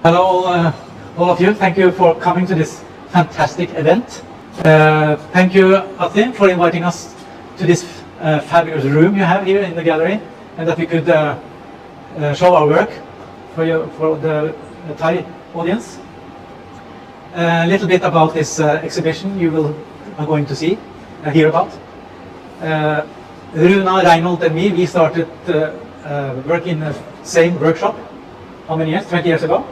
Hello, all of you. Thank you for coming to this fantastic event. Thank you, ATTA, for inviting us to this fabulous room you have here in the gallery, and that we could show our work for the Thai audience. A little bit about this exhibition you are going to hear about. Runa, Reinhold, and me, we started work in the same workshop. How many years? 20 years ago?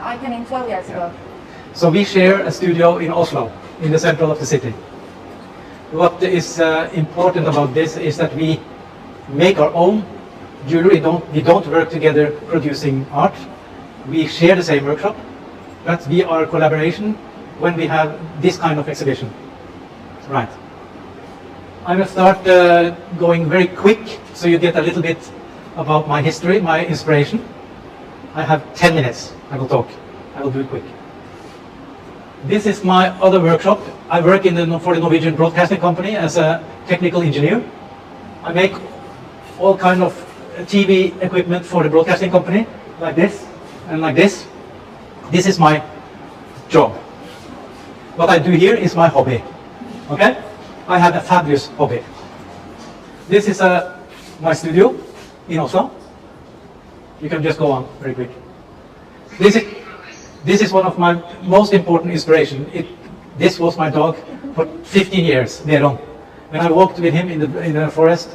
I came in 12 years ago. So we share a studio in Oslo, in the center of the city. What is important about this is that we make our own jewelry. We don't work together producing art. We share the same workshop, but we are collaboration when we have this kind of exhibition. Right. I will start going very quick, so you get a little bit about my history, my inspiration. I have 10 minutes. I will talk. I will do it quick. This is my other workshop. I work for the Norwegian broadcasting company as a technical engineer. I make all kind of TV equipment for the broadcasting company, like this and like this. This is my job. What I do here is my hobby. Okay? I have a fabulous hobby. This is my studio in Oslo. You can just go on very quick. This is one of my most important inspiration. This was my dog for 15 years, Neron. When I walked with him in the forest,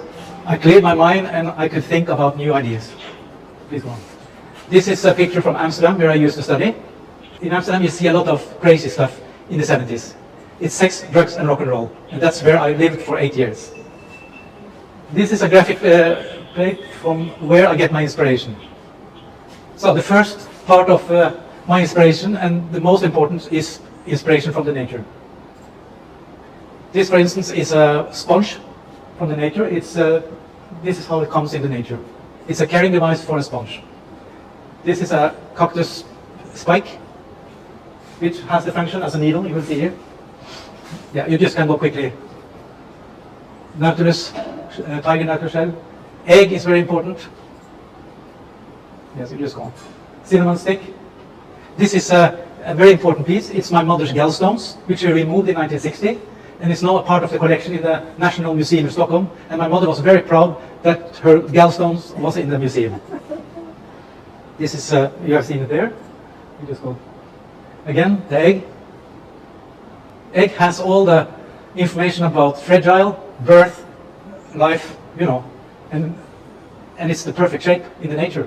I cleared my mind and I could think about new ideas. Please go on. This is a picture from Amsterdam where I used to study. In Amsterdam you see a lot of crazy stuff in the 70s. It's sex, drugs and rock and roll. And that's where I lived for 8 years. This is a graphic plate from where I get my inspiration. So the first part of my inspiration, and the most important, is inspiration from the nature. This, for instance, is a sponge from the nature. This is how it comes in the nature. It's a carrying device for a sponge. This is a cactus spike, which has the function as a needle, you will see here. Yeah, you just can go quickly. Nautilus, tiger nautilus shell. Egg is very important. Yes, you just go on. Cinnamon stick. This is a very important piece. It's my mother's gallstones, which we removed in 1960, and it's now a part of the collection in the National Museum in Stockholm. And my mother was very proud that her gallstones was in the museum. This is, you have seen it there. You just go. Again, the egg. Egg has all the information about fragile, birth, life, you know, and it's the perfect shape in the nature.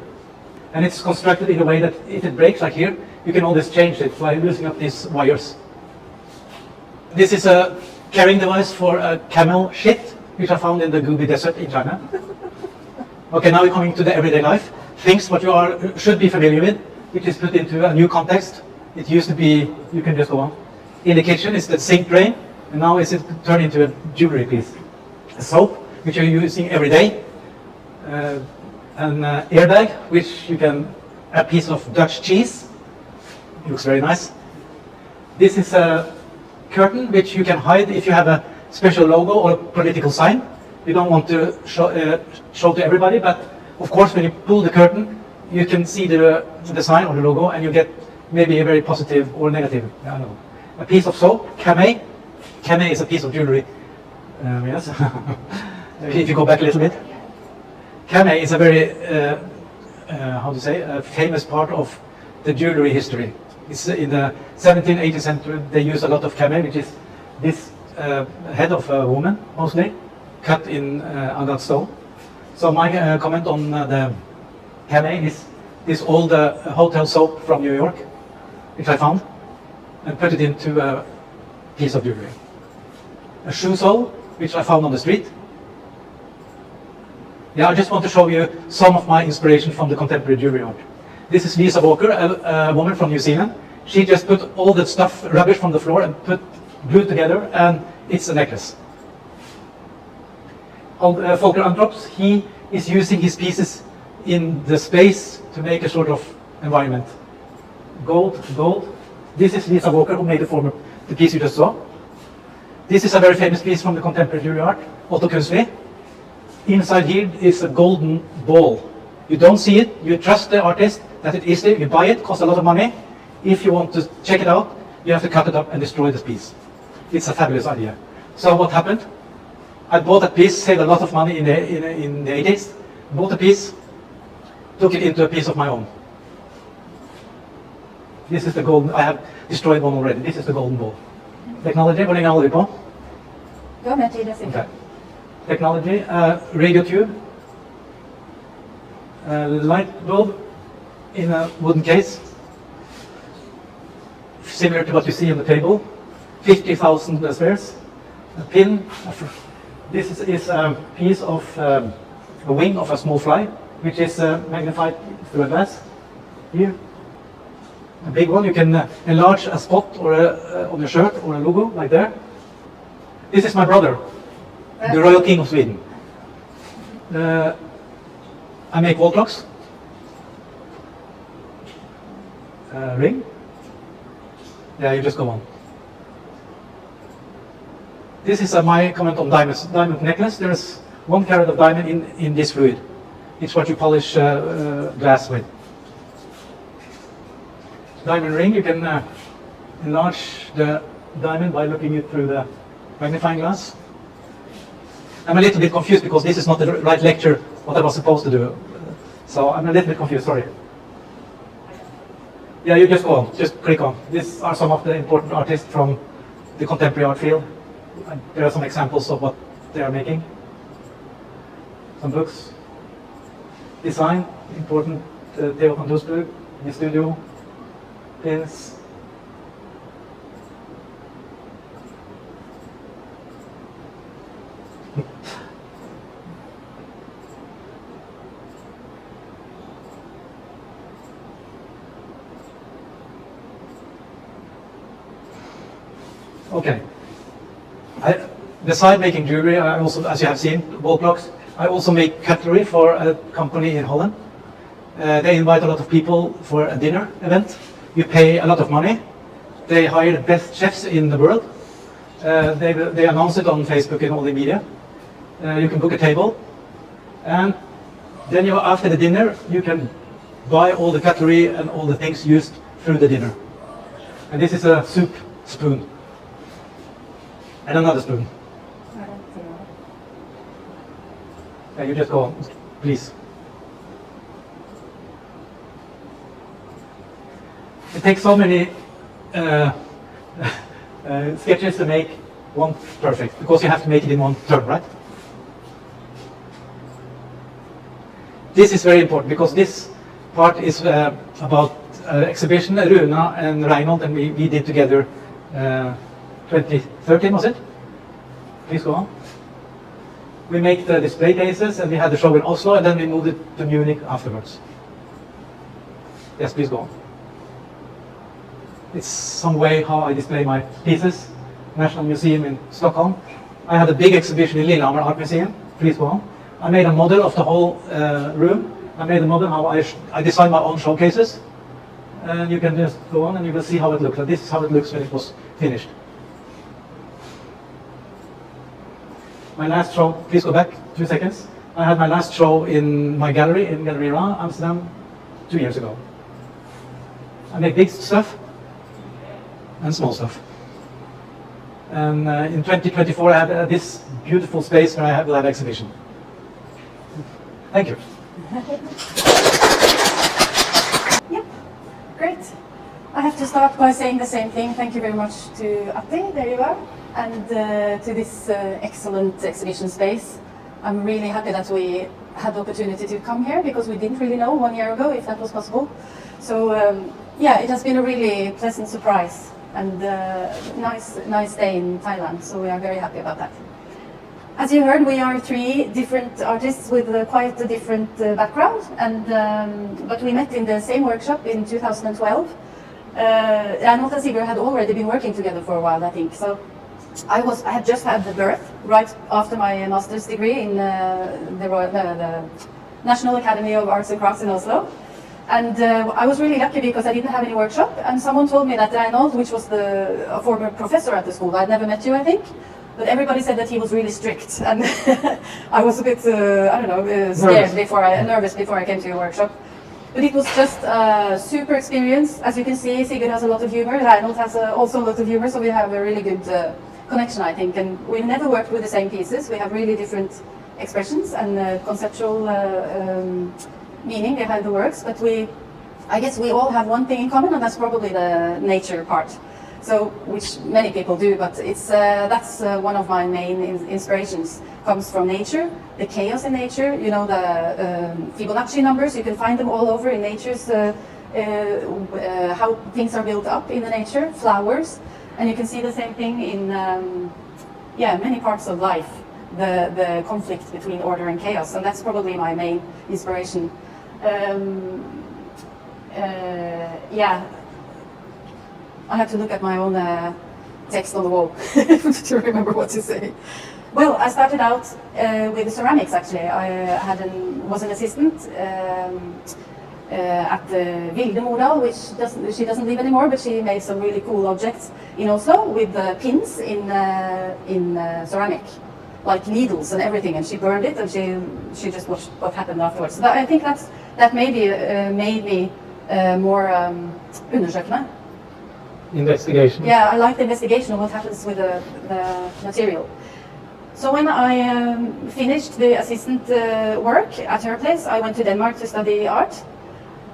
And it's constructed in a way that if it breaks, like here, you can always change it by loosening up these wires. This is a carrying device for a camel shit, which I found in the Gobi Desert in China. Okay, now we're coming to the everyday life. Things what you should be familiar with, which is put into a new context. It used to be, you can just go on. In the kitchen is the sink drain, and now it's turned into a jewelry piece. A soap, which you're using every day. An airbag, which you can, a piece of Dutch cheese. It looks very nice. This is a curtain which you can hide if you have a special logo or a political sign. You don't want to show to everybody, but of course when you pull the curtain, you can see the sign or the logo, and you get maybe a very positive or negative. I don't know. A piece of soap, Camay. Camay is a piece of jewelry. Yes. If you go back a little bit. Camay is a very, how to say, a famous part of the jewelry history. It's in the 17th, 18th century, they use a lot of camay, which is this head of a woman, mostly, cut in on that stone. So my comment on the camay is this old hotel soap from New York, which I found, and put it into a piece of jewelry. A shoe sole, which I found on the street. Yeah, I just want to show you some of my inspiration from the contemporary jewelry art. This is Lisa Walker, a woman from New Zealand. She just put all the stuff, rubbish from the floor, and glued together, and it's a necklace. Volker Antrops, he is using his pieces in the space to make a sort of environment. Gold, gold. This is Lisa Walker, who made the piece you just saw. This is a very famous piece from the contemporary jewelry art, Otto Kunstli. Inside here is a golden ball. You don't see it, you trust the artist that it is there, you buy it, costs a lot of money. If you want to check it out, you have to cut it up and destroy this piece. It's a fabulous idea. So what happened? I bought that piece, saved a lot of money in the 80s, bought a piece, took it into a piece of my own. This is the golden, I have destroyed one already. This is the golden ball. Technology, hvor lenge holder vi på? Gå med tid, det Okay. Technology, radio tube, light bulb in a wooden case, similar to what you see on the table, 50,000 spares, a pin. This is a piece of a wing of a small fly, which is magnified through a glass here. A big one, you can enlarge a spot or on your shirt or a logo like there. This is my brother, the Royal King of Sweden. I make wall clocks. Ring. Yeah, you just go on. This is my comment on diamonds. Diamond necklace. There's 1 carat of diamond in this fluid. It's what you polish glass with. Diamond ring, you can enlarge the diamond by looking it through the magnifying glass. I'm a little bit confused because this is not the right lecture, what I was supposed to do. So I'm a little bit confused, sorry. Yeah, you just go on, just click on. These are some of the important artists from the contemporary art field. There are some examples of what they are making. Some books. Design, important, Theo van Doesburg, in the studio. Pins. Okay. Beside making jewelry, I also, as you have seen, wall clocks, I also make cutlery for a company in Holland. They invite a lot of people for a dinner event. You pay a lot of money. They hire the best chefs in the world. They announce it on Facebook and all the media. You can book a table, and then after the dinner, you can buy all the cutlery and all the things used through the dinner. And this is a soup spoon. And another spoon. Yeah, you just go on, please. It takes so many sketches to make one perfect, because you have to make it in one turn, right? This is very important, because this part is about exhibition Runa and Reinhold and we did together 2013, was it? Please go on. We make the display cases and we had the show in Oslo and then we moved it to Munich afterwards. Yes, please go on. It's some way how I display my pieces. National Museum in Stockholm. I had a big exhibition in Lillehammer Art Museum. Please go on. I made a model of the whole room. I made a model how I designed my own showcases. And you can just go on and you will see how it looks. This is how it looks when it was finished. My last show, please go back 2 seconds. I had my last show in my gallery, in Gallery Runa, Amsterdam, 2 years ago. I make big stuff and small stuff. And in 2024 I have this beautiful space where I will have exhibition. Thank you. Yep, great. I have to start by saying the same thing. Thank you very much to ATTA, there you are, and to this excellent exhibition space. I'm really happy that we had the opportunity to come here because we didn't really know 1 year ago if that was possible. So yeah, it has been a really pleasant surprise and nice day in Thailand, so we are very happy about that. As you heard, we are 3 different artists with quite a different background, and but we met in the same workshop in 2012. Reinhold and Sigurd had already been working together for a while, I think. So I had just had the birth right after my master's degree in the National Academy of Arts and Crafts in Oslo. And I was really lucky because I didn't have any workshop, and someone told me that Reinhold, which was a former professor at the school, I'd never met you, I think, But everybody said that he was really strict, and I was a bit, I don't know, scared nervous before I came to your workshop. But it was just a super experience. As you can see, Sigurd has a lot of humor, Reinhold has also a lot of humor, so we have a really good connection, I think. And we never worked with the same pieces. We have really different expressions and conceptual meaning behind the works, but I guess we all have one thing in common, and that's probably the nature part. So, which many people do, but that's one of my main inspirations. Comes from nature, the chaos in nature. You know, the Fibonacci numbers. You can find them all over in nature's how things are built up in the nature. Flowers, and you can see the same thing in many parts of life. The conflict between order and chaos, and that's probably my main inspiration. I had to look at my own text on the wall to remember what to say. Well, I started out with the ceramics actually. I was an assistant at the Vilde Mordal, which she doesn't live anymore, but she made some really cool objects in Oslo with pins in ceramic, like needles and everything, and she burned it, and she just watched what happened afterwards. So I think that maybe made me more undersøkende. Investigation. Yeah, I like the investigation of what happens with the material. So when I finished the assistant work at her place, I went to Denmark to study art.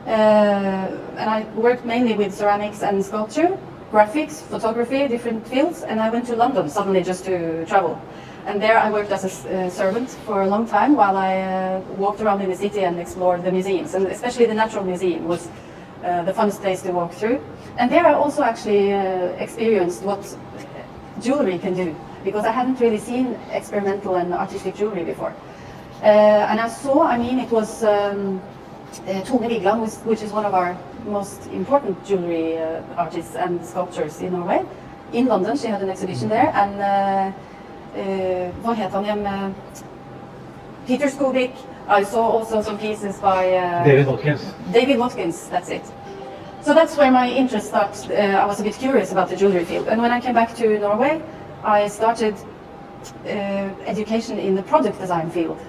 And I worked mainly with ceramics and sculpture, graphics, photography, different fields. And I went to London suddenly just to travel. And there I worked as a servant for a long time while I walked around in the city and explored the museums. And especially the Natural Museum was the funnest place to walk through. And there I also actually experienced what jewelry can do, because I hadn't really seen experimental and artistic jewelry before. And I saw, it was Tone Vigland, which is one of our most important jewelry artists and sculptors in Norway. In London, she had an exhibition there, and vad heter han igen? Peter Skobik. I saw also some pieces by David Watkins. David Watkins, that's it. So that's where my interest started. I was a bit curious about the jewelry field. And when I came back to Norway, I started education in the product design field.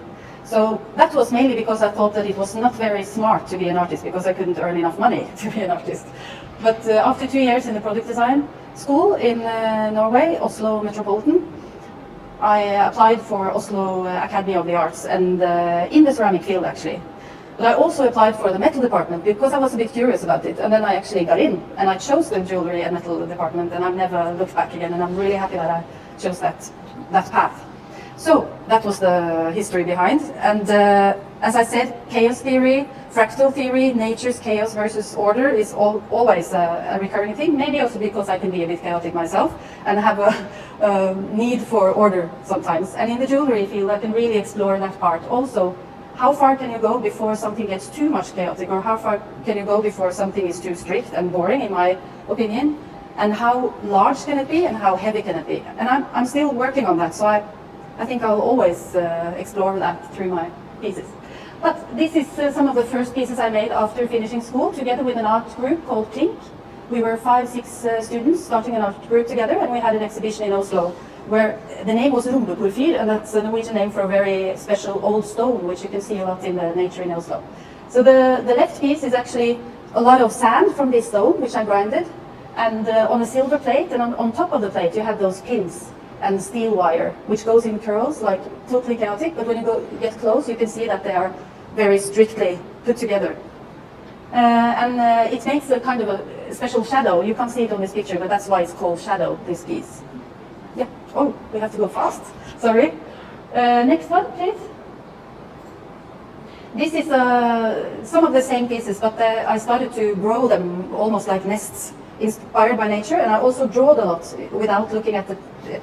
So that was mainly because I thought that it was not very smart to be an artist, because I couldn't earn enough money to be an artist. But after 2 years in the product design school in Norway, Oslo Metropolitan, I applied for Oslo Academy of the Arts, and in the ceramic field actually. But I also applied for the metal department because I was a bit curious about it, and then I actually got in, and I chose the jewelry and metal department, and I've never looked back again, and I'm really happy that I chose that path. So that was the history behind, and as I said, chaos theory, fractal theory, nature's chaos versus order is always a recurring thing, maybe also because I can be a bit chaotic myself and have a need for order sometimes. And in the jewelry field I can really explore that part also. How far can you go before something gets too much chaotic, or how far can you go before something is too strict and boring, in my opinion? And how large can it be, and how heavy can it be? And I'm still working on that, so I think I'll always explore that through my pieces. But this is some of the first pieces I made after finishing school, together with an art group called Klink. We were 5-6 students starting an art group together, and we had an exhibition in Oslo where the name was Rumbeporfyr, and that's a Norwegian name for a very special old stone, which you can see a lot in the nature in Oslo. So the left piece is actually a lot of sand from this stone, which I grinded, and on a silver plate, and on top of the plate you have those pins and steel wire, which goes in curls, like totally chaotic, but when you get close you can see that they are very strictly put together. It makes a kind of a special shadow. You can't see it on this picture, but that's why it's called shadow, this piece. Yeah. Oh, we have to go fast. Sorry. Next one, please. This is some of the same pieces, but I started to grow them almost like nests, inspired by nature, and I also draw a lot without looking at the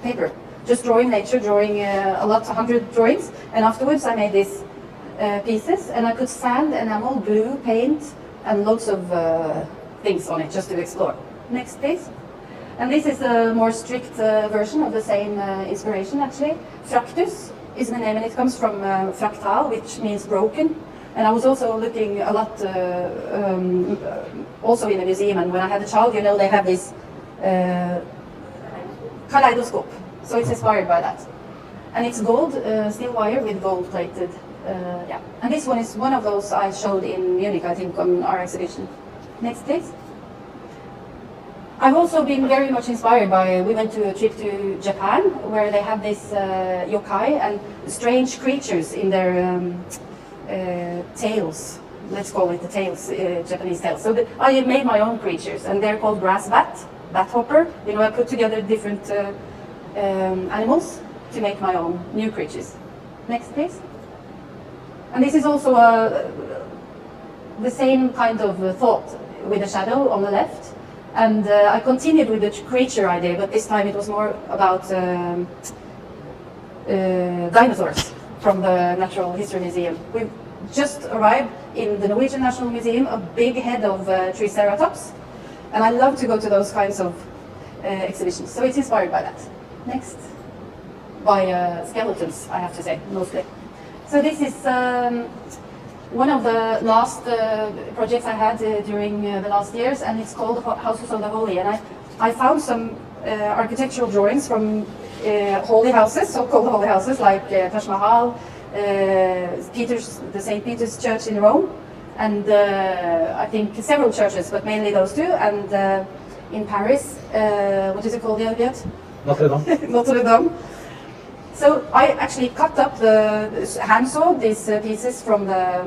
paper. Just drawing nature, drawing a lot, 100 drawings, and afterwards I made these pieces, and I put sand, enamel, glue, paint, and loads of things on it just to explore. Next, please. And this is a more strict version of the same inspiration, actually. Fractus is the name, and it comes from fractal, which means broken. And I was also looking a lot, also in a museum, and when I had a child, you know, they have this kaleidoscope. So it's inspired by that. And it's gold, steel wire with gold plated. Yeah. And this one is one of those I showed in Munich, I think, on our exhibition. Next, please. I've also been very much inspired by, we went to a trip to Japan, where they have this yokai and strange creatures in their tails. Let's call it the tails, Japanese tails. So I made my own creatures, and they're called grass bat hopper. You know, I put together different animals to make my own new creatures. Next, please. And this is also the same kind of thought with the shadow on the left. And I continued with the creature idea, but this time it was more about dinosaurs from the Natural History Museum. We've just arrived in the Norwegian National Museum, a big head of Triceratops. And I love to go to those kinds of exhibitions. So it's inspired by that. Next. By skeletons, I have to say, mostly. So this is one of the last projects I had during the last years, and it's called Houses of the Holy. And I found some architectural drawings from holy houses, so-called holy houses, like Taj Mahal, the St. Peter's Church in Rome, and I think several churches, but mainly those two. And in Paris, what is it called, yet? Notre Dame. Notre Dame. So I actually cut up hand-sawed these pieces from the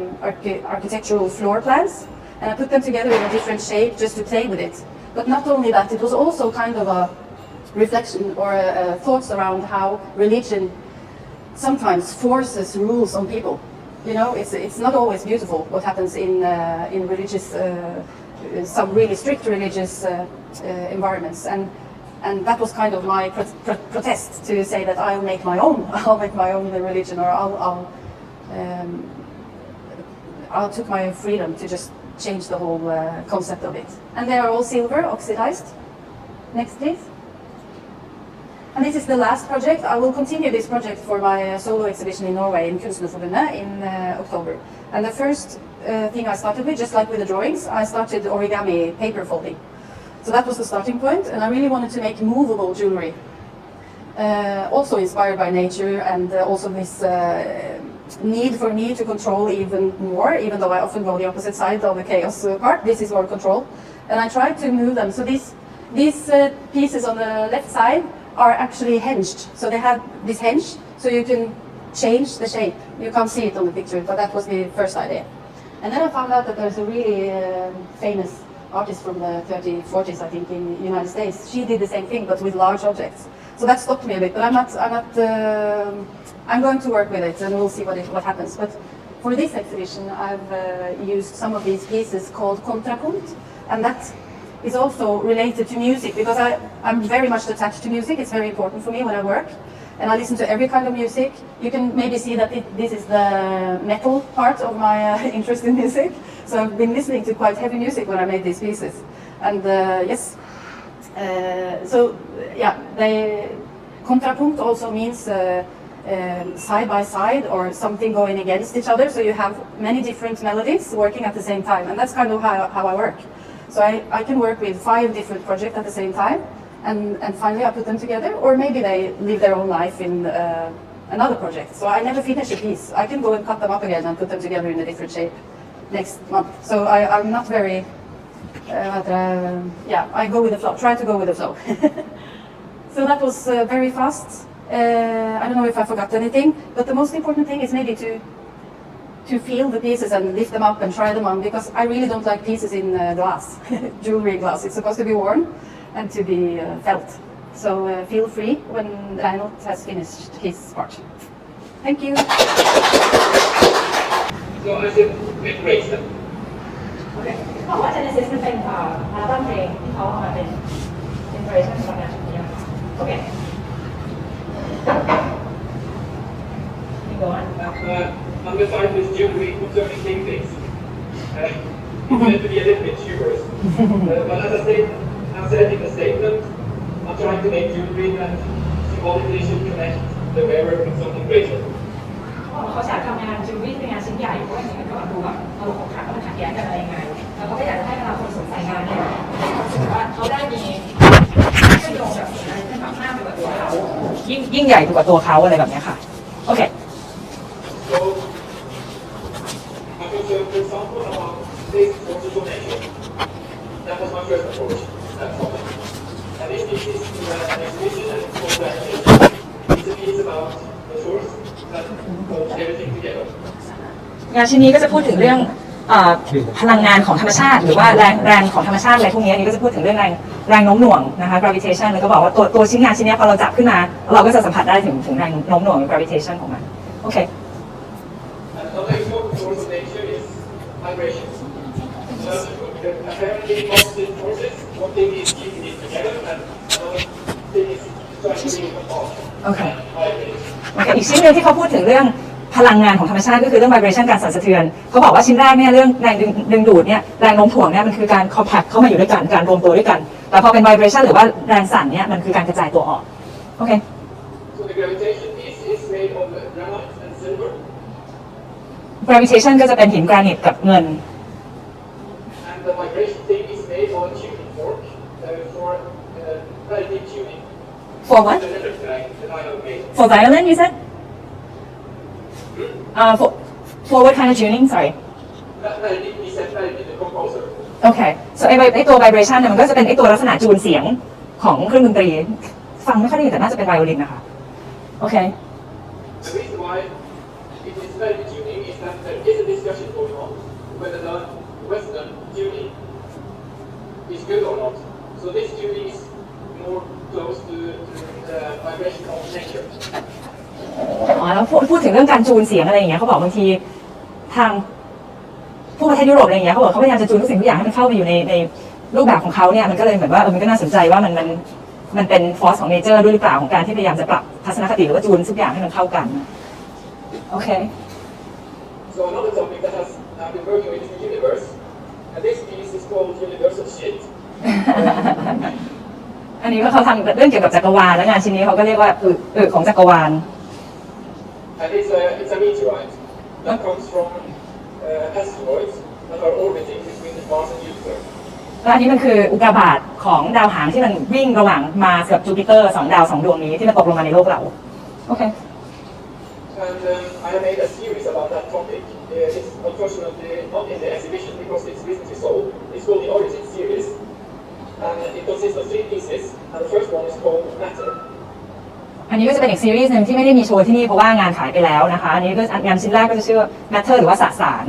architectural floor plans, and I put them together in a different shape just to play with it. But not only that, it was also kind of a reflection or thoughts around how religion sometimes forces rules on people. You know, it's not always beautiful what happens in religious, some really strict religious environments. And that was kind of my protest, to say that I'll make my own. I'll make my own religion, or I'll took my freedom to just change the whole concept of it. And they are all silver, oxidized. Next, please. And this is the last project. I will continue this project for my solo exhibition in Norway in Kunstnerforbundet in October. And the first thing I started with, just like with the drawings, I started origami paper folding. So that was the starting point, and I really wanted to make movable jewelry. Also inspired by nature, and also this need for me to control even more, even though I often go the opposite side of the chaos part. This is more control. And I tried to move them. So these pieces on the left side are actually hinged. So they have this hinge, so you can change the shape. You can't see it on the picture, but that was the first idea. And then I found out that there's a really famous artist from the 30s, 40s, I think, in the United States. She did the same thing, but with large objects. So that stopped me a bit, but I'm going to work with it, and we'll see what happens. But for this exhibition, I've used some of these pieces called contrapunkt, and that is also related to music, because I'm very much attached to music. It's very important for me when I work, and I listen to every kind of music. You can maybe see that this is the metal part of my interest in music. So I've been listening to quite heavy music when I made these pieces. And yes, so yeah, contrapunkt also means side by side, or something going against each other. So you have many different melodies working at the same time, and that's kind of how I work. So I can work with 5 different projects at the same time, and finally I put them together, or maybe they live their own life in another project. So I never finish a piece. I can go and cut them up again and put them together in a different shape next month. So I'm not very, yeah, I go with the flow, try to go with the flow. So that was very fast. I don't know if I forgot anything, but the most important thing is maybe to feel the pieces and lift them up and try them on, because I really don't like pieces in glass, jewelry glass. It's supposed to be worn and to be felt. So feel free when Reinhold has finished his part. Thank you. So I should raise them. บอกว่า Genesis มันเป็นอัลบั้มเพลงที่เขาเอามาเป็นอินสปิเรชั่นสำหรับงานชิ้นนี้โอเค Go on. Number 5 is jewelry concerning paintings. It's meant to be a little bit humorous. But as I said in the statement, I'm trying to make jewelry that symbolically should connect the wearer with something greater. เขาอยากทำงานจิวเวลรี่เป็นงานชิ้นใหญ่เพราะว่าอย่างนั้นก็ดูแบบตลกของขามันขัดแย้งกันอะไรยังไงแล้วเขาก็อยากจะให้เวลาคนสนใจงานเนี่ยรู้สึกว่าเขาได้มีเชื่อมโยงกับสิ่งอะไรที่แบบหน้าไปกับตัวเขา ยิ่งใหญ่กว่าตัวเขาอะไรแบบนี้ค่ะโอเค So, I think, for example, about this water donation. That was my first approach. That's all. And this piece is an exhibition and it's called Gratitude. It's a piece about the source that holds everything together. งานชิ้นนี้ก็จะพูดถึงเรื่องพลังงานของธรรมชาติหรือว่าแรงของธรรมชาติอะไรพวกนี้อันนี้ก็จะพูดถึงเรื่องแรงโน้มถ่วงนะคะ gravitation แล้วก็บอกว่าตัวชิ้นงานชิ้นนี้พอเราจับขึ้นมาเราก็จะสัมผัสได้ถึงแรงโน้มถ่วง gravitation ของมันโอเค Another important source of nature is vibration. Apparently, opposite forces, one thing is keeping it together, and another thing is trying to bring it apart. โอเค Vibrate. โอเคอีกชิ้นหนึ่งที่เขาพูดถึงเรื่องพลังงานของธรรมชาติก็คือเรื่อง vibration การสั่นสะเทือนเขาบอกว่าชิ้นแรกเนี่ยเรื่องแรงดึงดูดเนี่ยแรงโน้มถ่วงเนี่ยมันคือการ compact เข้ามาอยู่ด้วยกันการรวมตัวด้วยกันแต่พอเป็น vibration หรือว่าแรงสั่นเนี่ยมันคือการกระจายตัวออกโอเค So the gravitation piece is made of granite and silver, gravitation ก็จะเป็นหินแกรนิตกับเงิน and the vibration thing is made of a tuning fork for very deep tuning. for what The letter that I have made. for violin you said for what kind of tuning sorry Very deep, he said very deep, the composer. โอเค so ไอตัว vibration เนี่ยมันก็จะเป็นไอตัวลักษณะจูนเสียงของเครื่องดนตรีฟังไม่ค่อยได้แต่น่าจะเป็นไวโอลินนะคะโอเค The reason why it is very deep tuning is that there is a discussion going on whether the Western tuning is good or not. So this tuning is more close to the vibration of nature. อ๋อแล้วพูดถึงเรื่องการจูนเสียงอะไรอย่างเงี้ยเขาบอกบางทีทางพวกประเทศยุโรปอะไรอย่างเงี้ยเขาบอกเขาพยายามจะจูนทุกสิ่งทุกอย่างให้มันเข้าไปอยู่ในรูปแบบของเขาเนี่ยมันก็เลยเหมือนว่ามันก็น่าสนใจว่ามันเป็นฟอร์สของเนเจอร์ด้วยหรือเปล่าของการที่พยายามจะปรับทัศนคติหรือว่าจูนทุกอย่างให้มันเข้ากันโอเค So another topic that has been working with is the universe, and this piece is called universal shit. อันนี้ก็เขาทำเรื่องเกี่ยวกับจักรวาลแล้วงานชิ้นนี้เขาก็เรียกว่าของจักรวาล And it's a meteorite that comes from asteroids that are orbiting between Mars and Jupiter. แล้วอันนี้มันคืออุกกาบาตของดาวหางที่มันวิ่งระหว่างมาร์สกับจูปิเตอร์2ดาว2ดวงนี้ที่มันตกลงมาในโลกเราโอเค And I have made a series about that topic. It's unfortunately not in the exhibition because it's recently sold. It's called the Origin series, and it consists of 3 pieces. And the first one is called Matter. อันนี้ก็จะเป็นอีกซีรีส์หนึ่งที่ไม่ได้มีโชว์ที่นี่เพราะว่างานขายไปแล้วนะคะอันนี้ก็งานชิ้นแรกก็จะชื่อว่า Matter หรือว่าสสาร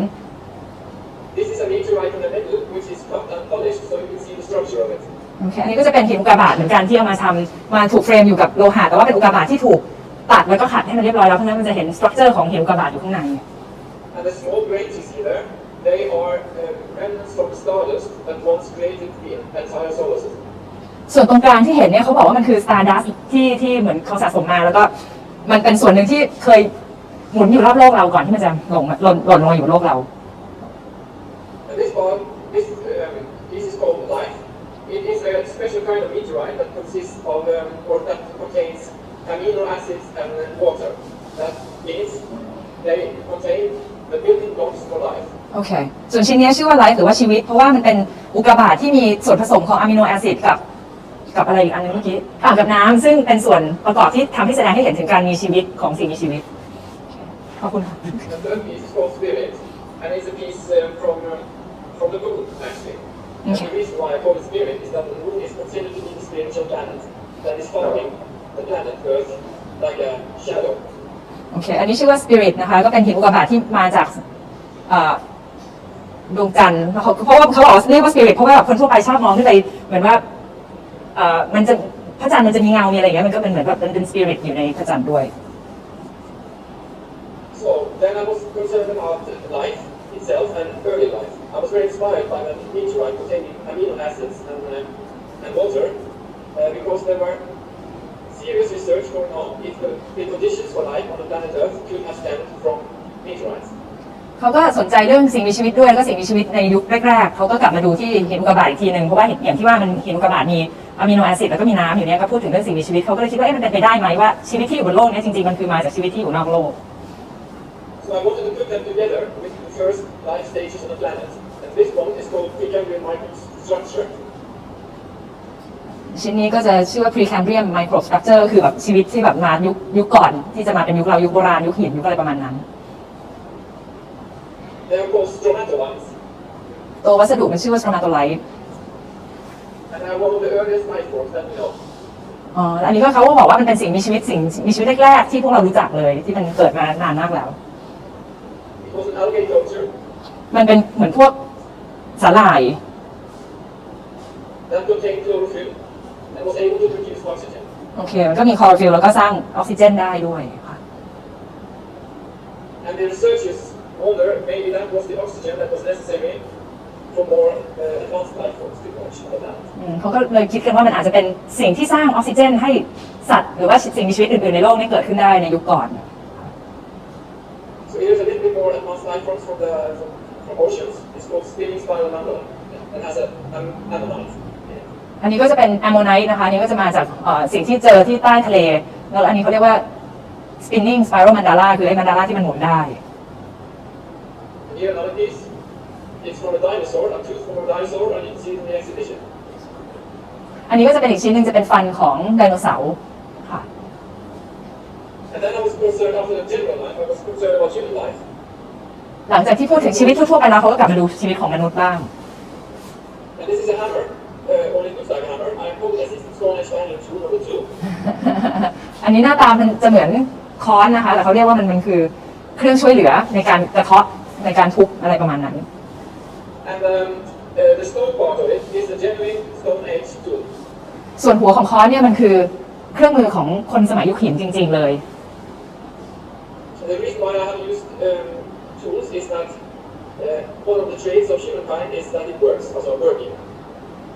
This is a meteorite in the middle, which is cut and polished, so you can see the structure of it. โอเคอันนี้ก็จะเป็นหินอุกกาบาตเหมือนกันที่เอามาถูกเฟรมอยู่กับโลหะแต่ว่าเป็นอุกกาบาตที่ถูกตัดแล้วก็ขัดให้มันเรียบร้อยแล้วเพราะฉะนั้นมันจะเห็นสตรัคเจอร์ของหินอุกกาบาตอยู่ข้างใน And the small grains you see there, they are remnants from stardust that once created the entire solar system. ส่วนตรงกลางที่เห็นเนี่ยเขาบอกว่ามันคือ Stardust ที่เหมือนเขาสะสมมาแล้วก็มันเป็นส่วนหนึ่งที่เคยหมุนอยู่รอบโลกเราก่อนที่มันจะหล่นลงมาอยู่บนโลกเรา And this piece is called Life. It is a special kind of meteorite that consists of, or that contains amino acids and water. That means they contain the building blocks for life. โอเคส่วนชิ้นนี้ชื่อว่า Life หรือว่าชีวิตเพราะว่ามันเป็นอุกกาบาตที่มีส่วนผสมของอะมิโนแอซิดกับอะไรอีกอันนึงเมื่อกี้กับน้ำซึ่งเป็นส่วนประกอบที่ทำให้แสดงให้เห็นถึงการมีชีวิตของสิ่งมีชีวิตขอบคุณค่ะ The third piece is called Spirit, and it's a piece from the moon, actually. And the reason why I call it Spirit is that the moon is considered to be the spiritual planet that is following the planet Earth like a shadow. โอเคอันนี้ชื่อว่า Spirit นะคะก็เป็นหินอุกกาบาตที่มาจากดวงจันทร์เพราะว่าเขาบอกเรียกว่า Spirit เพราะว่าคนทั่วไปชอบมองขึ้นไปเหมือนว่ามันจะพระจันทร์มันจะมีเงามีอะไรอย่างเงี้ยมันก็เป็นเหมือนแบบเป็น Spirit อยู่ในพระจันทร์ด้วย So then I was concerned about life itself and early life. I was very inspired by the meteorite containing amino acids and water because there were serious research going on if the conditions for life on the planet Earth could have stemmed from meteorites. เขาก็สนใจเรื่องสิ่งมีชีวิตด้วยแล้วก็สิ่งมีชีวิตในยุคแรกๆเขาก็กลับมาดูที่หินอุกกาบาตอีกทีหนึ่งเพราะว่าอย่างที่ว่ามันหินอุกกาบาตมีอะมิโนแอซิดแล้วก็มีน้ำอยู่เนี่ยก็พูดถึงเรื่องสิ่งมีชีวิตเขาก็เลยคิดว่ามันเป็นไปได้ไหมว่าชีวิตที่อยู่บนโลกนี้จริงๆมันคือมาจากชีวิตที่อยู่นอกโลก So I wanted to put them together with the first life stages on the planet, and this one is called Precambrian microstructure. ชิ้นนี้ก็จะชื่อว่า Precambrian microstructure คือแบบชีวิตที่แบบมายุคก่อนที่จะมาเป็นยุคเรายุคโบราณยุคหินยุคอะไรประมาณนั้น They are called stromatolites. ตัววัสดุมันชื่อว่า stromatolite And they are one of the earliest life forms that we know. อันนี้ก็เขาก็บอกว่ามันเป็นสิ่งมีชีวิตแรกๆที่พวกเรารู้จักเลยที่มันเกิดมานานมากแล้ว It was an algae culture มันเป็นเหมือนพวกสาหร่าย that contained chlorophyll and was able to produce oxygen. โอเคมันก็มีคลอโรฟิลแล้วก็สร้างออกซิเจนได้ด้วยค่ะ And the researchers wonder maybe that was the oxygen that was necessary for more advanced life forms to emerge on the planet. เขาก็เลยคิดกันว่ามันอาจจะเป็นสิ่งที่สร้างออกซิเจนให้สัตว์หรือว่าสิ่งมีชีวิตอื่นๆในโลกนี้เกิดขึ้นได้ในยุคก่อน So here's a little bit more advanced life forms from oceans. It's called spinning spiral mammal and has an ammonite. อันนี้ก็จะเป็นแอมโมไนต์นะคะอันนี้ก็จะมาจากสิ่งที่เจอที่ใต้ทะเลแล้วอันนี้เขาเรียกว่า spinning spiral mandala คือไอ้มันดาราที่มันหมุนได้ And here another piece. It's from a dinosaur, a tooth from a dinosaur, and you can see it in the exhibition. อันนี้ก็จะเป็นอีกชิ้นหนึ่งจะเป็นฟันของไดโนเสาร์ค่ะ And then I was concerned after the general life, I was concerned about human life. หลังจากที่พูดถึงชีวิตทั่วๆไปแล้วเขาก็กลับมาดูชีวิตของมนุษย์บ้าง And this is a hammer, or it looks like a hammer. I call it a system stone expanding tool number 2. อันนี้หน้าตามันจะเหมือนค้อนนะคะแต่เขาเรียกว่ามันคือเครื่องช่วยเหลือในการกระเทาะในการทุบอะไรประมาณนั้น And the stone part of it is the genuine Stone Age tool. ส่วนหัวของค้อนเนี่ยมันคือเครื่องมือของคนสมัยยุคหินจริงๆเลย So the reason why I have used tools is that one of the traits of humankind is that it works, also working.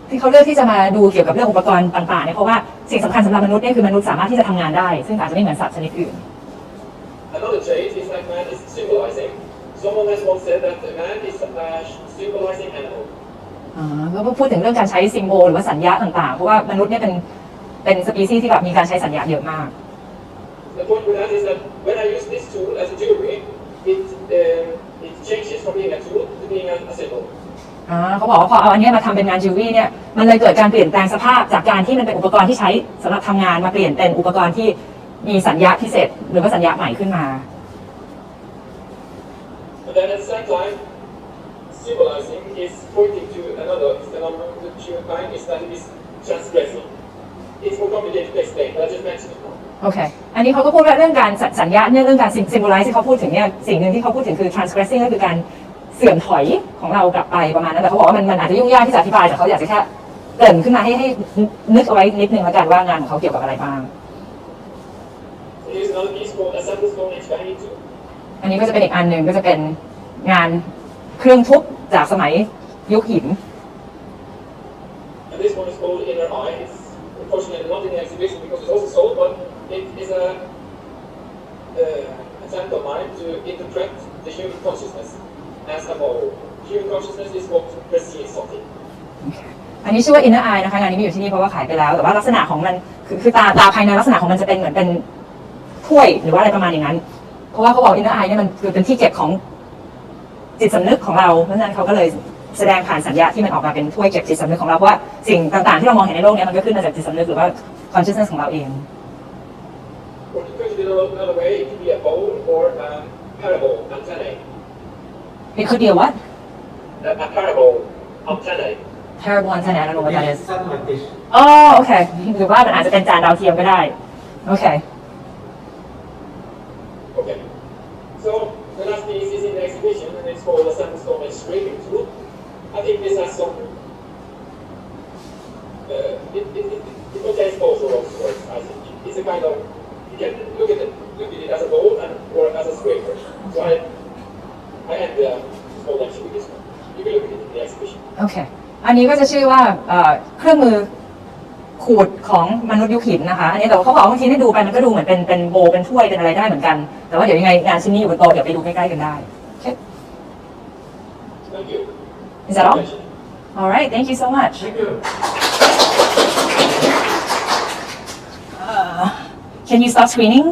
ที่เขาเลือกที่จะมาดูเกี่ยวกับเรื่องอุปกรณ์ต่างๆเนี่ยเพราะว่าสิ่งสำคัญสำหรับมนุษย์เนี่ยคือมนุษย์สามารถที่จะทำงานได้ซึ่งอาจจะไม่เหมือนสัตว์ชนิดอื่น Another trait is that man is symbolizing. Someone has once said that man is a symbolizing animal. ก็พูดถึงเรื่องการใช้ซิมโบลหรือว่าสัญญาต่างๆเพราะว่ามนุษย์เนี่ยเป็นสปีชีส์ที่แบบมีการใช้สัญญาเยอะมาก The point with that is that when I use this tool as a jewelry, it changes from being a tool to being a symbol. เขาบอกว่าพอเอาอันนี้มาทำเป็นงานจิวเวลรี่เนี่ยมันเลยเกิดการเปลี่ยนแปลงสภาพจากการที่มันเป็นอุปกรณ์ที่ใช้สำหรับทำงานมาเปลี่ยนเป็นอุปกรณ์ที่มีสัญญาพิเศษหรือว่าสัญญาใหม่ขึ้นมา But then at the same time, symbolizing is pointing to another phenomenon with humankind is that it is transgressing. It's more complicated to explain, but I just mentioned it now. โอเค อันนี้เขาก็พูดว่าเรื่องการสัญญาเนี่ยเรื่องการ symbolize ที่เขาพูดถึงเนี่ยสิ่งหนึ่งที่เขาพูดถึงคือ transgressing ก็คือการเสื่อมถอยของเรากลับไปประมาณนั้นแต่เขาบอกว่ามันอาจจะยุ่งยากที่จะอธิบายแต่เขาอยากจะแค่เกริ่นขึ้นมาให้นึกเอาไว้นิดนึงแล้วกันว่างานของเขาเกี่ยวกับอะไรบ้าง Here's another piece called a sample stone expanding tool. อันนี้ก็จะเป็นอีกอันหนึ่งก็จะเป็นงานเครื่องทุบจากสมัยยุคหิน And this one is called Inner Eye. It's unfortunately not in the exhibition because it's also sold, but it is a attempt of mine to interpret the human consciousness as a whole. Human consciousness is what perceives something. อันนี้ชื่อว่า Inner Eye นะคะงานนี้มีอยู่ที่นี่เพราะว่าขายไปแล้วแต่ว่าลักษณะของมันคือตาภายในลักษณะของมันจะเป็นเหมือนเป็นถ้วยหรือว่าอะไรประมาณอย่างนั้นเพราะว่าเขาบอก Inner Eye เนี่ยมันคือเป็นที่เก็บของจิตสำนึกของเราเพราะฉะนั้นเขาก็เลยแสดงผ่านสัญญาที่มันออกมาเป็นถ้วยเก็บจิตสำนึกของเราเพราะว่าสิ่งต่างๆที่เรามองเห็นในโลกนี้มันก็ขึ้นมาจากจิตสำนึกหรือว่า consciousness ของเราเอง Or it could be another way. It could be a bowl or a parabole antennae. It could be a what? A parabole antennae. Parabole antenna I don't know what that is Satellite dish. อ๋อโอเคหรือว่ามันอาจจะเป็นจานดาวเทียมก็ได้โอเค Okay. So the last piece is in the exhibition, and it's called a sandstone scraping tool. I think this has some. It contains both of those words. I think it's a kind of you can look at it as a bowl or as a scraper. So I end the small lecture with this one. You can look at it in the exhibition. โอเค อันนี้ก็จะชื่อว่าเครื่องมือขูดของมนุษย์ยุคหินนะคะ อันนี้แต่ว่าเขาบอกบางทีที่ดูไปมันก็ดูเหมือนเป็นโบเป็นถ้วยเป็นอะไรได้เหมือนกัน แต่ว่าเดี๋ยวยังไงงานชิ้นนี้อยู่บนโต๊ะเดี๋ยวไปดูใกล้ๆกันได้โอเค Thank you. Is that all? Alright, thank you so much. Thank you. Can you stop screening?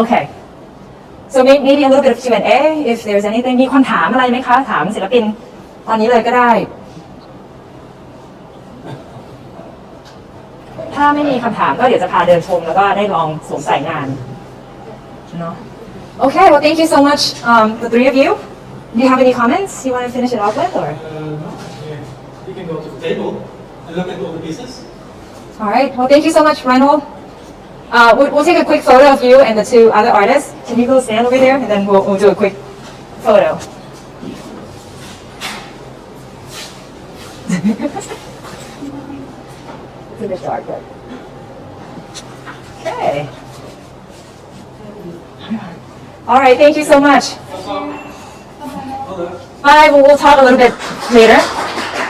Okay. So maybe a little bit of Q&A if there's anything มีคนถามอะไรไหมคะถามศิลปินตอนนี้เลยก็ได้ ถ้าไม่มีคำถามก็เดี๋ยวจะพาเดินชมแล้วก็ได้ลองสวมใส่งานเนาะ Okay, well thank you so much, the three of you. Do you have any comments you want to finish it off with, or? No, you can go to the table and look at all the pieces. All right. Well, thank you so much, Reinhold. We'll take a quick photo of you and the two other artists. Can you go stand over there, and then we'll do a quick photo. It's a bit dark, but okay. All right. Thank you so much. Bye. We'll talk a little bit later.